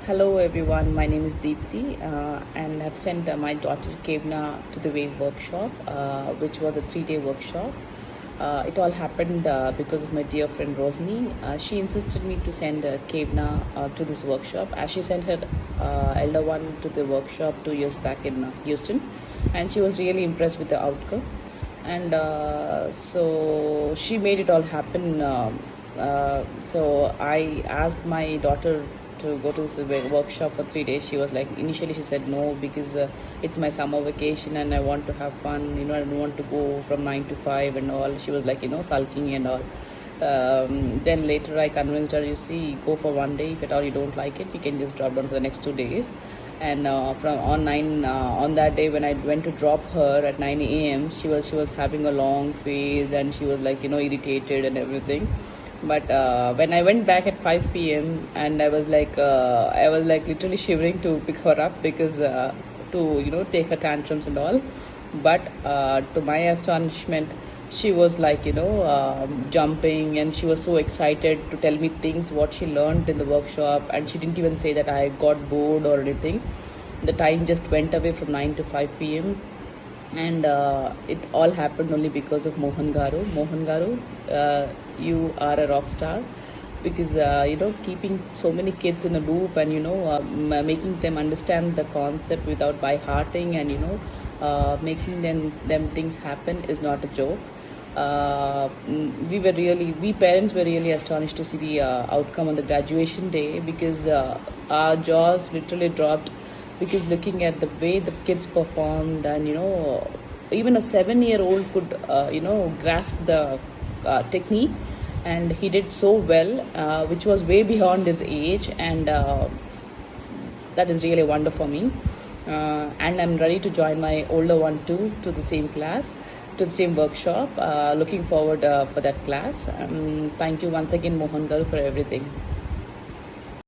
Hello everyone, my name is Deepthi and I've sent my daughter Khevna to the WAVE workshop, which was a 3-day workshop. It all happened because of my dear friend Rohini. She insisted me to send Khevna to this workshop, as she sent her elder one to the workshop 2 years back in Houston, and she was really impressed with the outcome. And so she made it all happen. So I asked my daughter to go to this workshop for 3 days. She was like, initially she said no because it's my summer vacation and I want to have fun, I don't want to go from 9 to 5 and all. She was like, sulking and all. Then later I convinced her, you see, go for 1 day. If at all you don't like it, you can just drop down for the next 2 days. And on that day when I went to drop her at 9 a.m., she was having a long face and she was like, irritated and everything. But when I went back at 5 p.m. and I was like literally shivering to pick her up because to take her tantrums and all. But to my astonishment, she was like jumping, and she was so excited to tell me things what she learned in the workshop, and she didn't even say that I got bored or anything. The time just went away from 9 to 5 p.m. and it all happened only because of Mohan Garu, you are a rock star, because keeping so many kids in a loop and making them understand the concept without by hearting, and making them things happen is not a joke. We parents were really astonished to see the outcome on the graduation day, because our jaws literally dropped, because looking at the way the kids performed, and even a 7-year-old could grasp the technique, and he did so well, which was way beyond his age, and that is really a wonder for me. And I'm ready to join my older one too to the same class, to the same workshop. Looking forward for that class. Thank you once again, Mohan Garu, for everything.